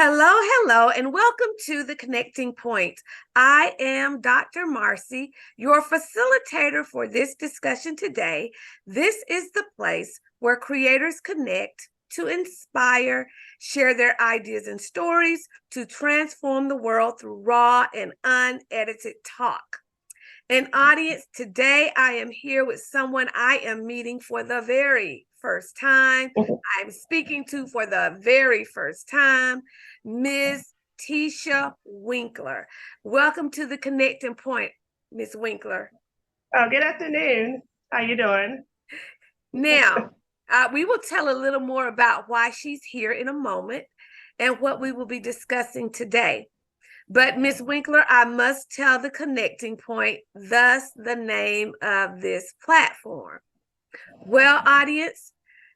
Hello, hello, and welcome to the Connecting Point. I am Dr. Marcy, your facilitator for this discussion today. This is the place where creators connect to inspire, share their ideas and stories, to transform the world through raw and unedited talk. An audience, today I am here with someone I am meeting for the very first time. I'm speaking to for the very first time, Ms. Tisha Winkler. Welcome to the Connecting Point, Ms. Winkler. Oh, good afternoon. How you doing? Now, we will tell a little more about why she's here in a moment and what we will be discussing today. But Ms. Winkler, I must tell the Connecting Point, thus the name of this platform. Well, audience,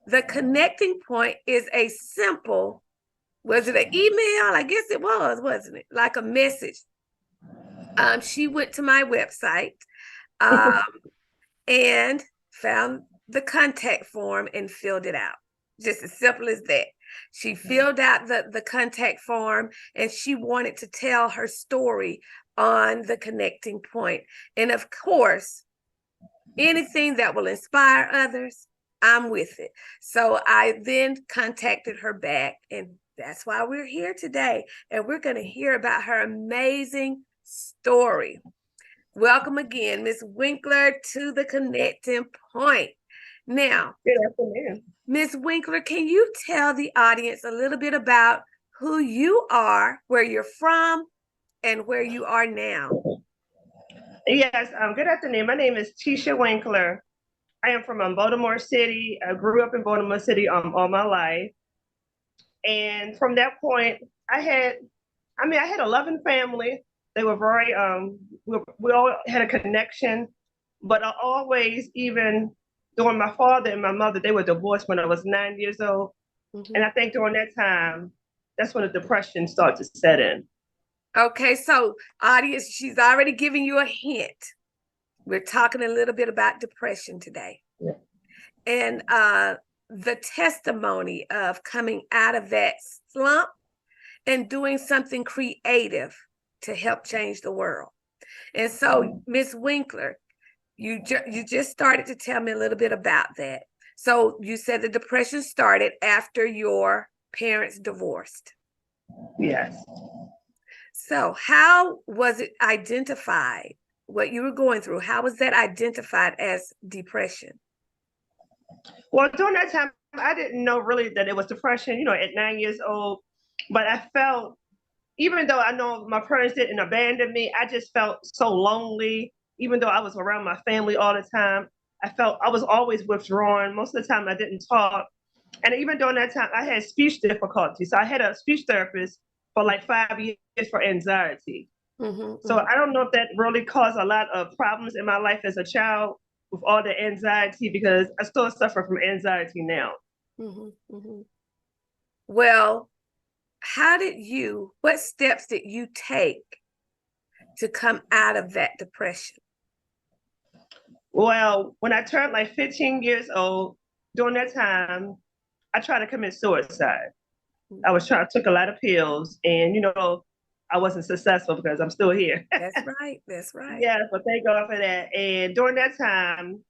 the Connecting Point is a simple, was it an email? I guess it was, wasn't it? Like a message. She went to my website and found the contact form and filled it out. Just as simple as that. She filled out the contact form and she wanted to tell her story on the Connecting Point. And of course, anything that will inspire others, I'm with it. So I then contacted her back, and that's why we're here today. And we're going to hear about her amazing story. Welcome again, Ms. Winkler, to the Connecting Point. Now, Good afternoon. Ms. Winkler, can you tell the audience a little bit about who you are, where you're from, and where you are now? Yes, good afternoon. My name is Tisha Winkler. I am from Baltimore City. I grew up in Baltimore City all my life. And from that point, I had a loving family. They were very, we all had a connection, but I always, even during my father and my mother, they were divorced when I was 9 years old. Mm-hmm. And I think during that time, that's when the depression started to set in. Okay, so audience, she's already giving you a hint. We're talking a little bit about depression today. Yeah. And the testimony of coming out of that slump and doing something creative to help change the world. And so, Ms. Winkler, you just started to tell me a little bit about that. So you said the depression started after your parents divorced. Yes. So how was it identified, what you were going through? How was that identified as depression? Well, during that time, I didn't know really that it was depression, at 9 years old. But I felt, even though I know my parents didn't abandon me, I just felt so lonely. Even though I was around my family all the time, I felt I was always withdrawn. Most of the time, I didn't talk. And even during that time, I had speech difficulties. So I had a speech therapist for like 5 years for anxiety. Mm-hmm, So I don't know if that really caused a lot of problems in my life as a child with all the anxiety, because I still suffer from anxiety now. mm-hmm, mm-hmm. Well, what steps did you take to come out of that depression? Well, when I turned like 15 years old, during that time, I tried to commit suicide. I took a lot of pills, and I wasn't successful because I'm still here. That's right. That's right. Yeah, but thank God for that. And during that time,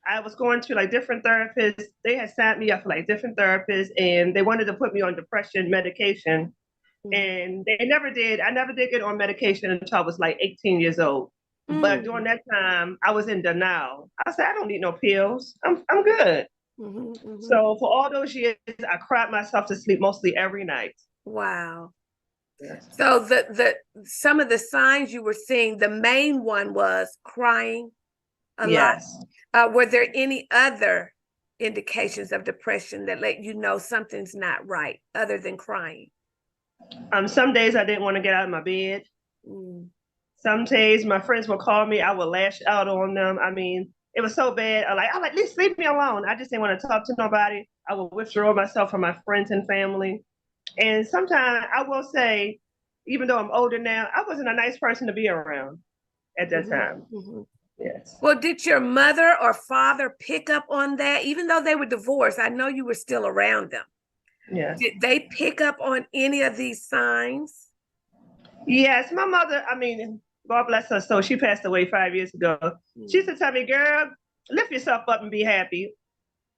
I was going to like different therapists. They had signed me up for like different therapists, and they wanted to put me on depression medication. And they never did. I never did get on medication until I was like 18 years old. But during that time, I was in denial. I said, I don't need no pills. I'm good. Mm-hmm, mm-hmm. So for all those years, I cried myself to sleep mostly every night. Wow. Yes. So the some of the signs you were seeing, the main one was crying a lot. Yes. Were there any other indications of depression that let you know something's not right other than crying? Some days I didn't want to get out of my bed. Mm. Some days my friends would call me, I would lash out on them. I mean, it was so bad. I like, please leave me alone. I just didn't want to talk to nobody. I would withdraw myself from my friends and family. And sometimes I will say, even though I'm older now, I wasn't a nice person to be around at that time. Mm-hmm. Yes. Well, did your mother or father pick up on that? Even though they were divorced, I know you were still around them. Yes. Did they pick up on any of these signs? Yes, my mother, I mean, God bless her soul, she passed away 5 years ago. She used to tell me, girl, lift yourself up and be happy.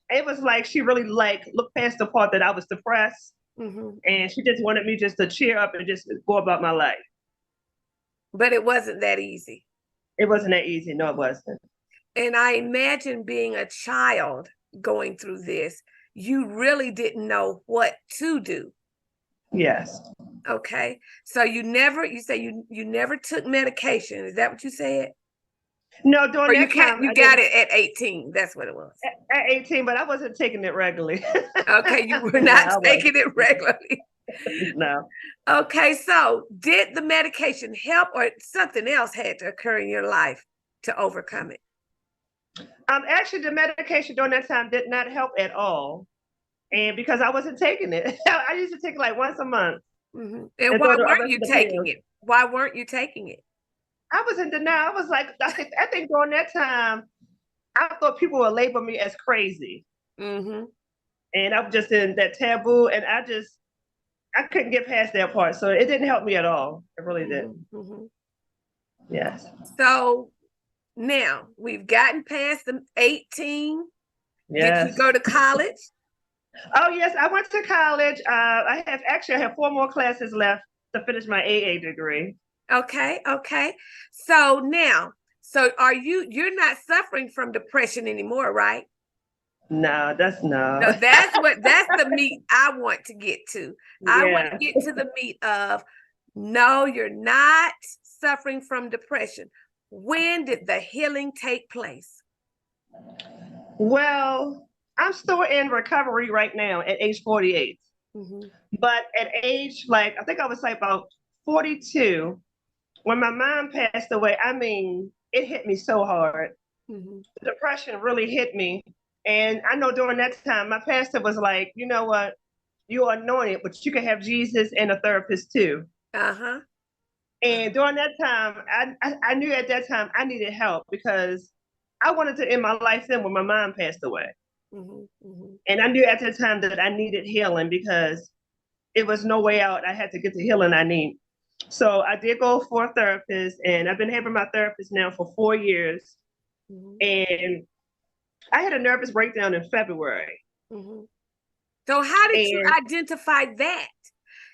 It was like she really like looked past the part that I was depressed, and she just wanted me just to cheer up and just go about my life. But it wasn't that easy. It wasn't that easy. No, it wasn't. And I imagine being a child going through this, you really didn't know what to do. Yes. Okay. So you say you never took medication. Is that what you said? No, during Or you that can't time, you got it at 18. That's what it was. At 18, but I wasn't taking it regularly. Okay, you were not taking it regularly. No. Okay, so did the medication help or something else had to occur in your life to overcome it? Actually, the medication during that time did not help at all. And because I wasn't taking it, I used to take it like once a month. And And why throw the weren't rest you of the taking pills. it? Why weren't you taking it? I was in denial. I was like, I think during that time, I thought people would label me as crazy. And I was just in that taboo, and I couldn't get past that part. So it didn't help me at all. It really didn't. Yes. So now we've gotten past the 18. Did you Yes. go to college? Oh yes, I went to college. I have 4 more classes left to finish my AA degree. Okay. So now, you're not suffering from depression anymore, right? No, that's no. No, that's the meat I want to get to. I want Yeah. to get to the meat of no, you're not suffering from depression. When did the healing take place? Well, I'm still in recovery right now at age 48. But at age, like, I think I was like about 42, when my mom passed away, I mean, it hit me so hard. Depression really hit me. And I know during that time, my pastor was like, you know what? You're anointed, but you can have Jesus and a therapist too. And during that time, I knew at that time I needed help because I wanted to end my life then when my mom passed away. And I knew at that time that I needed healing because it was no way out. I had to get the healing I need. So I did go for a therapist, and I've been having my therapist now for 4 years. And I had a nervous breakdown in February. So how did you identify that?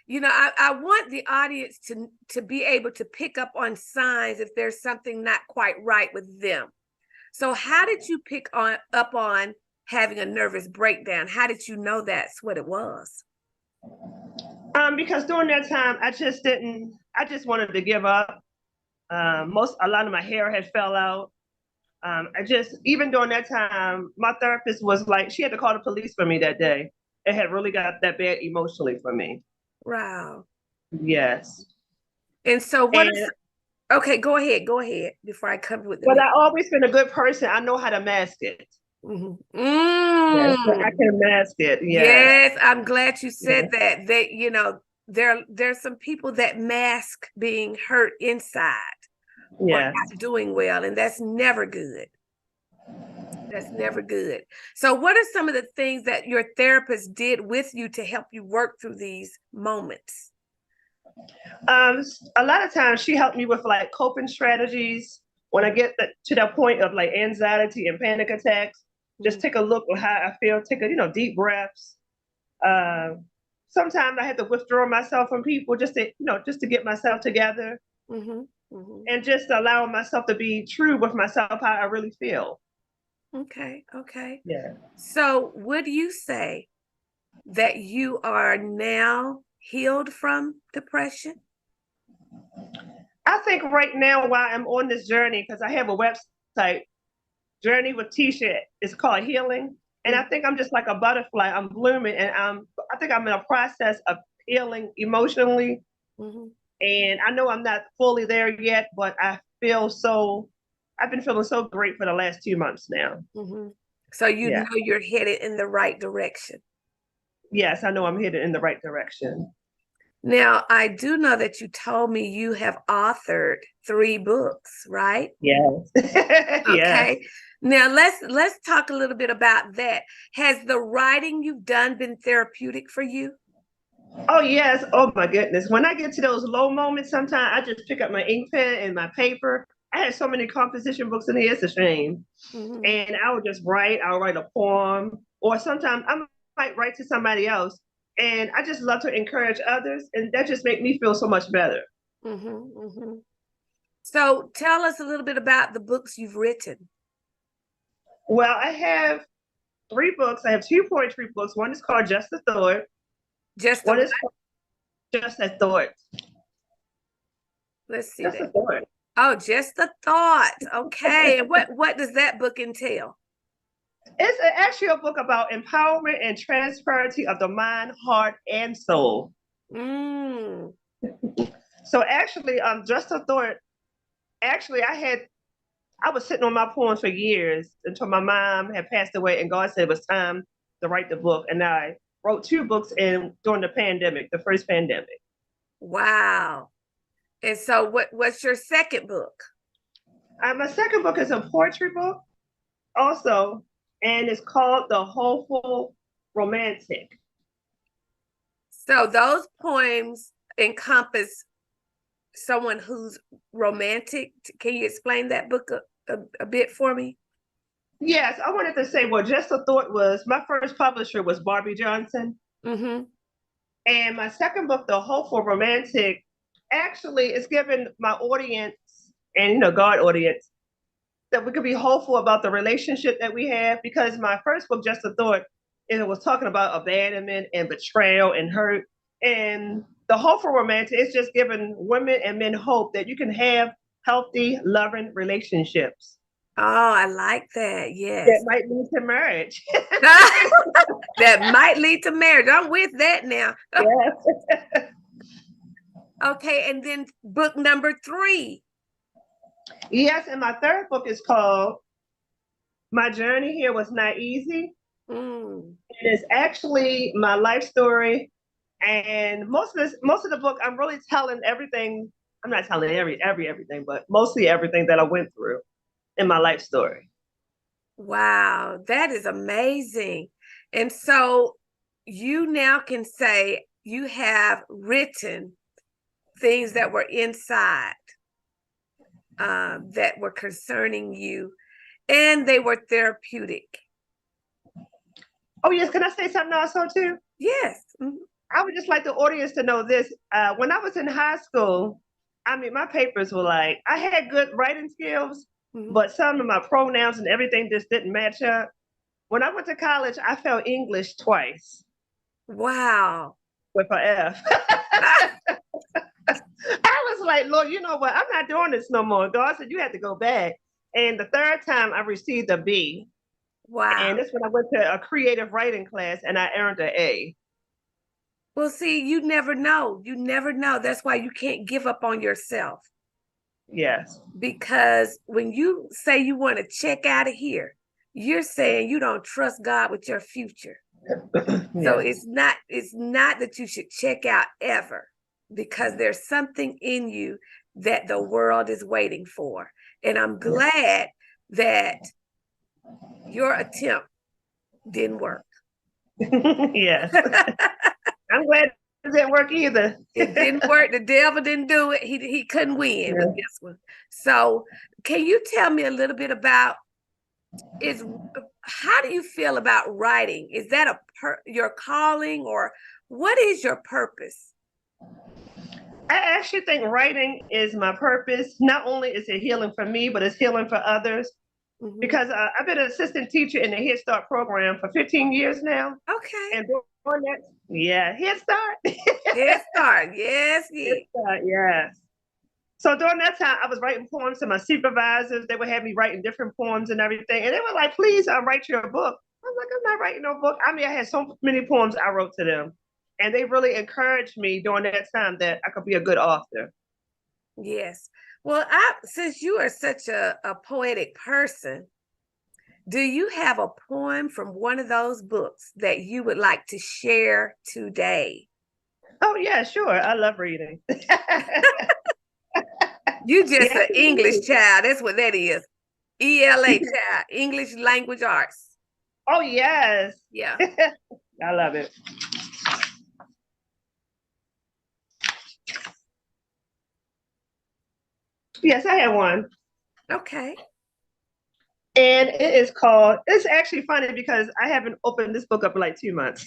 You know, I want the audience to be able to pick up on signs if there's something not quite right with them. So how did you pick up on having a nervous breakdown? How did you know that's what it was? Because during that time, I just wanted to give up. A lot of my hair had fell out. Even during that time, my therapist was like, she had to call the police for me that day. It had really got that bad emotionally for me. Wow. Yes. And so okay, go ahead before I come with the But I've always been a good person. I know how to mask it. Yes, I can mask it. Yes, I'm glad you said that. That, you know, there's some people that mask being hurt inside or not doing well, and that's never good. That's never good. So what are some of the things that your therapist did with you to help you work through these moments? A lot of times she helped me with like coping strategies. When I get to that point of like anxiety and panic attacks, just take a look at how I feel, take deep breaths. Sometimes I had to withdraw myself from people just to get myself together. And just allow myself to be true with myself, how I really feel. Okay. Yeah. So would you say that you are now healed from depression? I think right now while I'm on this journey, because I have a website, Journey with Tisha, it's called Healing. And I think I'm just like a butterfly. I'm blooming, and I think I'm in a process of healing emotionally. And I know I'm not fully there yet, but I've been feeling so great for the last 2 months now. So you know you're headed in the right direction. Yes, I know I'm headed in the right direction. Now, I do know that you told me you have authored 3 books, right? Yes. Yes. Okay. Now let's talk a little bit about that. Has the writing you've done been therapeutic for you? Oh yes. Oh my goodness. When I get to those low moments, sometimes I just pick up my ink pen and my paper. I have so many composition books in here, it's a shame. Mhm. And I would just write. I'll write a poem, or sometimes I might write to somebody else. And I just love to encourage others, and that just makes me feel so much better. Mhm. Mhm. So tell us a little bit about the books you've written. Well, I have 3 books. I have 2 poetry books. One is called Just a Thought. Just a One what? is called Just a Thought. Let's see Just a that. thought. Oh, just a thought. Okay. And what does that book entail? It's actually a book about empowerment and transparency of the mind, heart, and soul. Mm. So actually, Just a Thought. Actually, I was sitting on my poems for years until my mom had passed away, and God said it was time to write the book. And I wrote 2 books during the pandemic, the first pandemic. Wow. And so what's your second book? My second book is a poetry book, also, and it's called The Hopeful Romantic. So those poems encompass someone who's romantic. Can you explain that book a bit for me? Yes, I wanted to say, well, Just a Thought was my first publisher was Barbie Johnson. Mm-hmm. And my second book, The Hopeful Romantic, actually is giving my audience and God audience that we could be hopeful about the relationship that we have. Because my first book, Just a Thought, it was talking about abandonment and betrayal and hurt. And the Hopeful Romantic is just giving women and men hope that you can have healthy, loving relationships Oh, I like that. that Yes. might lead to marriage. That might lead to marriage. I'm with that now. Yes. Okay, and then book number 3. Yes, and my third book is called My Journey Here Was Not Easy. Mm. It is actually my life story, and most of the book, I'm really telling everything. I'm not telling everything, but mostly everything that I went through in my life story. Wow, that is amazing. And so you now can say you have written things that were inside that were concerning you, and they were therapeutic. Oh yes, can I say something also too? Yes. Mhm. I would just like the audience to know this. When I was in high school, I mean, my papers were like I had good writing skills, Mhm. but some of my pronouns and everything just didn't match up. When I went to college, I failed English twice Wow. with an F. I was like, Lord, you know what? I'm not doing this no more. God said you had to go back. And the third time I received a B. And Wow. that's when I went to a creative writing class and I earned an A. Well, see, you never know. You never know. That's why you can't give up on yourself. Yes. Because when you say you want to check out of here, you're saying you don't trust God with your future. So Yes. it's not that you should check out ever, because there's something in you that the world is waiting for. And I'm glad that your attempt didn't work. Yes. I'm glad it didn't work either. It didn't work. The devil didn't do it. He couldn't win with Yeah. this one. So can you tell me a little bit about is how do you feel about writing? Is that your calling, or what is your purpose? I actually think writing is my purpose. Not only is it healing for me, but it's healing for others. Mhm. Because I've been an assistant teacher in the Head Start program for 15 years now. Okay. And doing that, yeah, Head Start. Head start. Yes, Head yes. Start, yes. So during that time, I was writing poems to my supervisors. They would have me writing different poems and everything. And they were like, please write your book. I was like, I'm not writing no book. I mean, I had so many poems I wrote to them. And they really encouraged me during that time that I could be a good author. Yes. Well, since you are such a poetic person, do you have a poem from one of those books that you would like to share today? Oh yeah, sure. I love reading. You just Yes, an English child. That's what that is. ELA child, English language arts. oh yes. Yeah. I love it. Yes, I have one. Okay. And it is called, it's actually funny because I haven't opened this book up in like 2 months.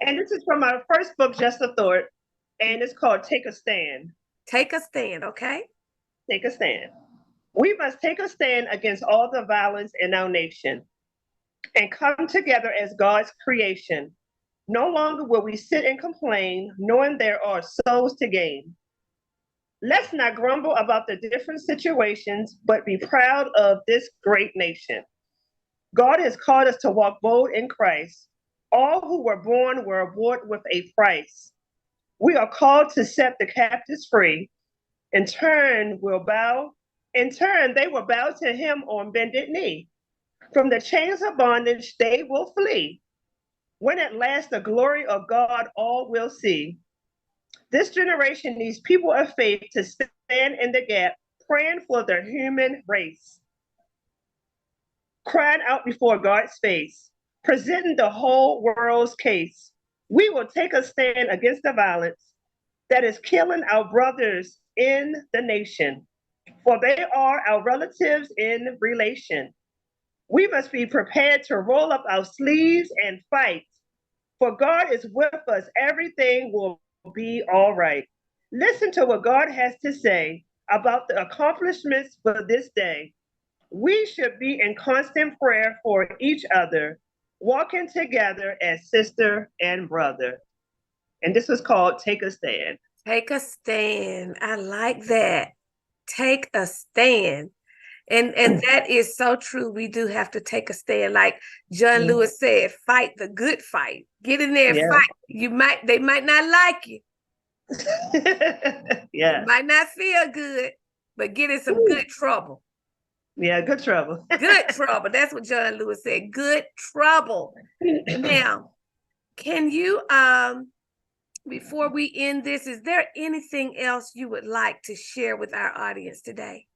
And this is from my first book, Just a Thought. And it's called Take a Stand. Take a stand, okay? Take a stand. We must take a stand against all the violence in our nation and come together as God's creation. No longer will we sit and complain, knowing there are souls to gain. Let's not grumble about the different situations, but be proud of this great nation. God has called us to walk bold in Christ. All who were bought with a price. We are called to set the captives free. In turn, they will bow to him on bended knee. From the chains of bondage, they will flee. When at last the glory of God all will see. This generation needs people of faith to stand in the gap, praying for the human race, crying out before God's face, presenting the whole world's case. We will take a stand against the violence that is killing our brothers in the nation, for they are our relatives in relation. We must be prepared to roll up our sleeves and fight, for God is with us. Everything will be all right. Listen to what God has to say about the accomplishments for this day. We should be in constant prayer for each other, walking together as sister and brother. And this was called Take a Stand. Take a stand. I like that. Take a stand. And that is so true. We do have to take a stand. Like John Lewis said, fight the good fight. Get in there and Yeah. fight. They might not like you. It Yeah. might not feel good, but get in some good trouble. Yeah, good trouble. Good trouble. That's what John Lewis said. Good trouble. Now, can you before we end this, is there anything else you would like to share with our audience today?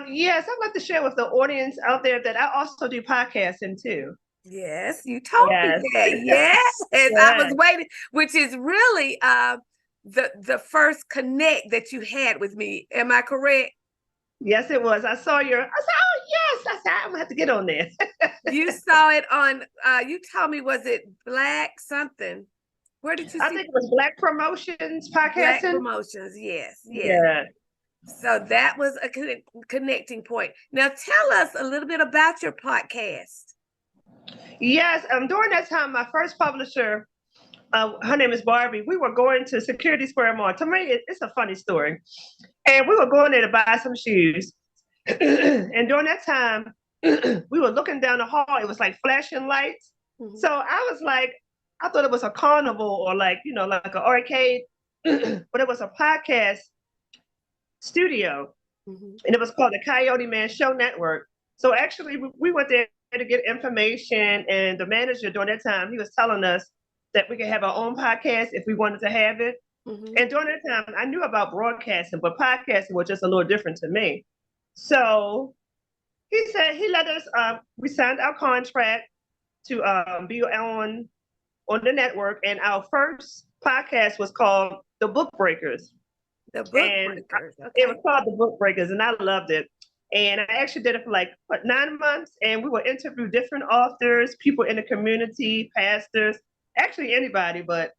Yes, I'd like to share with the audience out there that I also do podcasting too. Yes, you told me Yes. that. Yes, I was Yes. waiting, which is really the first connect that you had with me. Am I correct? Yes, it was. I said, oh yes. I said, I'm gonna have to get on there. You saw it on you told me, was it Black something? Where did you I see think it was Black Promotions Black podcasting. Promotions? Yes, yes. Yeah. So that was a connecting point. Now tell us a little bit about your podcast. Yes. During that time, my first publisher, her name is Barbie. We were going to Security Square Mall. To me, it's a funny story. And we were going there to buy some shoes. And during that time, we were looking down the hall. It was like flashing lights. Mm-hmm. So I was like, I thought it was a carnival or like, like an arcade, but it was a podcast studio. Mm-hmm. And it was called the Coyote Man Show Network. So actually, we went there to get information. And the manager during that time, he was telling us that we could have our own podcast if we wanted to have it. Mm-hmm. And during that time, I knew about broadcasting, but podcasting was just a little different to me. So he said he let us. We signed our contract to be on the network, and our first podcast was called The Book Breakers. The Book And Breakers. Okay. it was called The Book Breakers, and I loved it. And I actually did it for like 9 months, and we would interview different authors, people in the community, pastors, actually anybody, but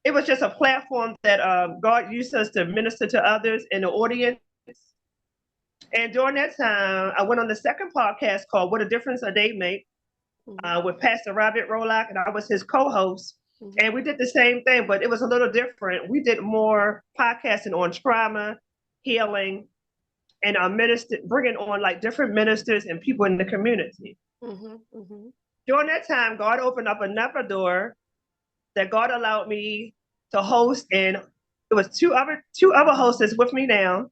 it was just a platform that God used us to minister to others in the audience. And during that time, I went on the second podcast called What a Difference a Day Make with Pastor Robert Rolock, and I was his co-host. Mm-hmm. And we did the same thing, but it was a little different. We did more podcasting on trauma, healing, and bringing on like different ministers and people in the community. Mm-hmm. Mm-hmm. During that time, God opened up another door that God allowed me to host, and it was two other hosts with me now,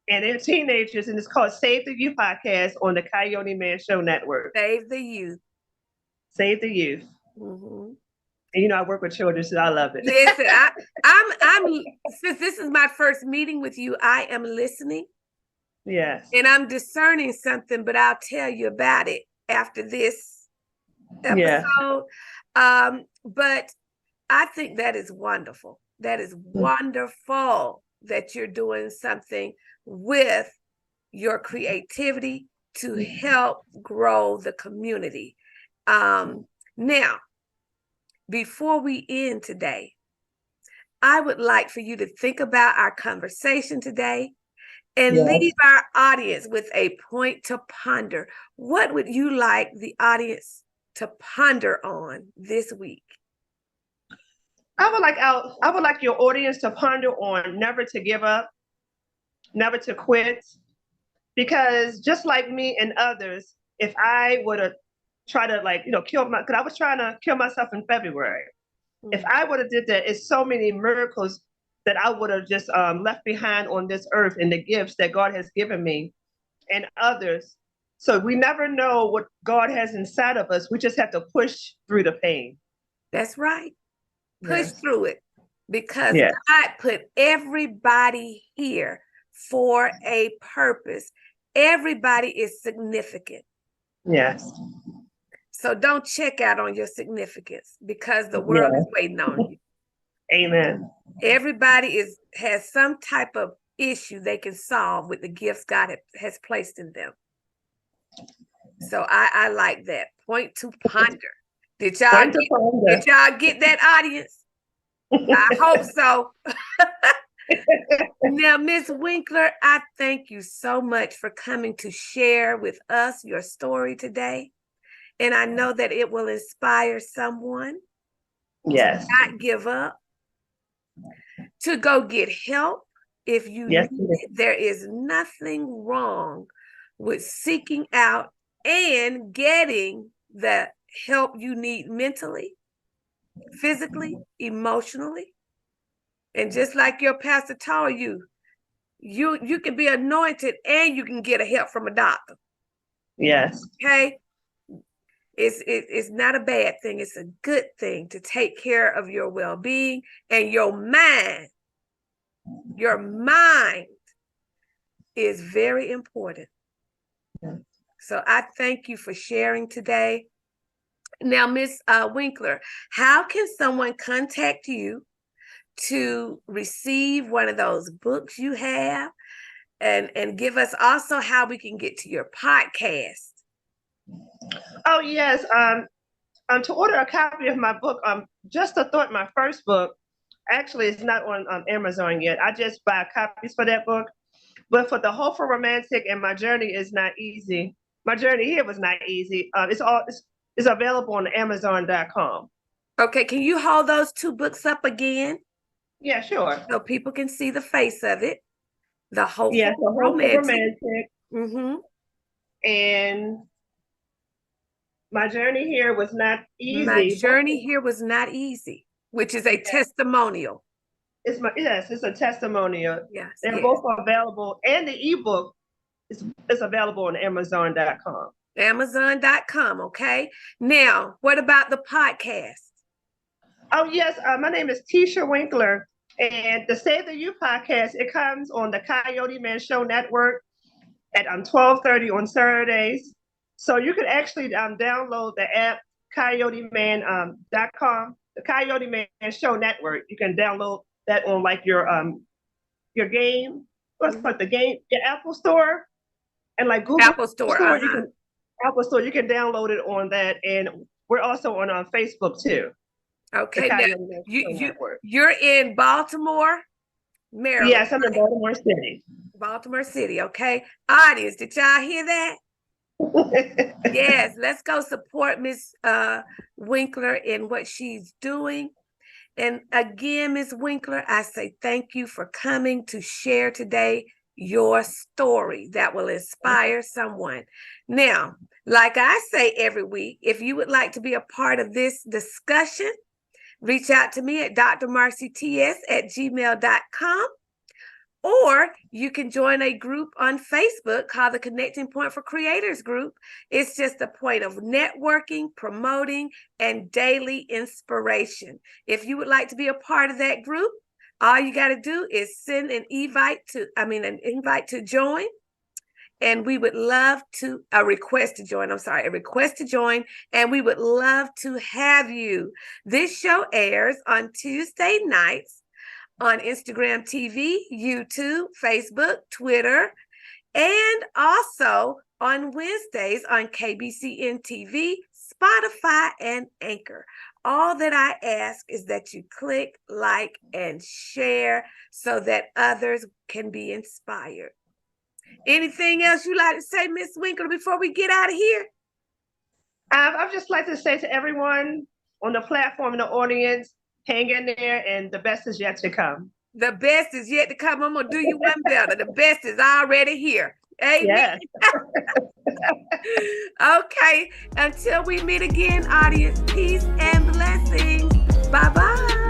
and they're teenagers, and it's called Save the Youth podcast on the Coyote Man Show Network. Save the Youth. Save the Youth. Mm-hmm. And, I work with children, so I love it. Listen, I'm since this is my first meeting with you, I am listening. Yes. And I'm discerning something, but I'll tell you about it after this episode. Yeah. But I think that is wonderful. That is wonderful that you're doing something with your creativity to help grow the community. Now, before we end today, I would like for you to think about our conversation today and leave our audience with a point to ponder. What would you like the audience to ponder on this week? I would like your audience to ponder on never to give up, never to quit, because just like me and others, if I would have tried to because I was trying to kill myself in February. Mm-hmm. If I would have did that, it's so many miracles that I would have just left behind on this earth and the gifts that God has given me and others. So we never know what God has inside of us. We just have to push through the pain. That's right. Push through it, because God put everybody here for a purpose. Everybody is significant. Yes. So don't check out on your significance, because the world is waiting on you. Amen. Everybody has some type of issue they can solve with the gifts God has placed in them. So I like that. Point to ponder. Did y'all get that, audience? I hope so. Now, Miss Winkler, I thank you so much for coming to share with us your story today. And I know that it will inspire someone to not give up, to go get help if you need it. There is nothing wrong with seeking out and getting the help you need mentally, physically, emotionally. And just like your pastor told you, you can be anointed and you can get a help from a doctor. Yes. Okay. It's not a bad thing. It's a good thing to take care of your well-being and your mind. Your mind is very important. So I thank you for sharing today. Now, Miss Winkler, how can someone contact you to receive one of those books you have, and give us also how we can get to your podcast? Oh, yes. To order a copy of my book, Just a Thought, my first book, actually it's not on Amazon yet. I just buy copies for that book. But for The Hopeful Romantic and My Journey Is Not Easy, my journey here was not easy. It's available on Amazon.com. Okay, can you hold those two books up again? Yeah, sure. So people can see the face of it. The Hopeful Romantic. Mm-hmm. And My Journey Here Was Not Easy. My Journey Here Was Not Easy, which is a testimonial. It's a testimonial. Yes. They're both available, and the ebook is available on Amazon.com. Amazon.com, okay? Now, what about the podcast? Oh, yes. My name is Tisha Winkler, and the Save the Youth podcast, it comes on the Coyote Man Show Network at 12:30 on Saturdays. So you can actually download the app, coyoteman.com, the Coyote Man Show Network. You can download that on like your game, your Apple Store, and like Google Apple Store. Apple Store, you can download it on that, and we're also on Facebook too. Okay, now you're in Baltimore, Maryland. Yes, I'm in Baltimore City. Baltimore City, okay. Audience, did y'all hear that? Yes, let's go support Miss Winkler in what she's doing. And again, Miss Winkler, I say thank you for coming to share today your story that will inspire someone. Now, like I say every week, if you would like to be a part of this discussion, reach out to me at drmarcyts@gmail.com. Or you can join a group on Facebook called the Connecting Point for Creators Group. It's just a point of networking, promoting, and daily inspiration. If you would like to be a part of that group, all you got to do is send an invite to join. And we would love to, a request to join, and we would love to have you. This show airs on Tuesday nights on Instagram TV, YouTube, Facebook, Twitter, and also on Wednesdays on KBCN TV, Spotify, and Anchor. All that I ask is that you click, like, and share so that others can be inspired. Anything else you'd like to say, Miss Winkler, before we get out of here? I'd just like to say to everyone on the platform and the audience, hang in there, and the best is yet to come. The best is yet to come. I'm going to do you one better. The best is already here. Amen. Yes. Okay. Until we meet again, audience, peace and blessings. Bye-bye.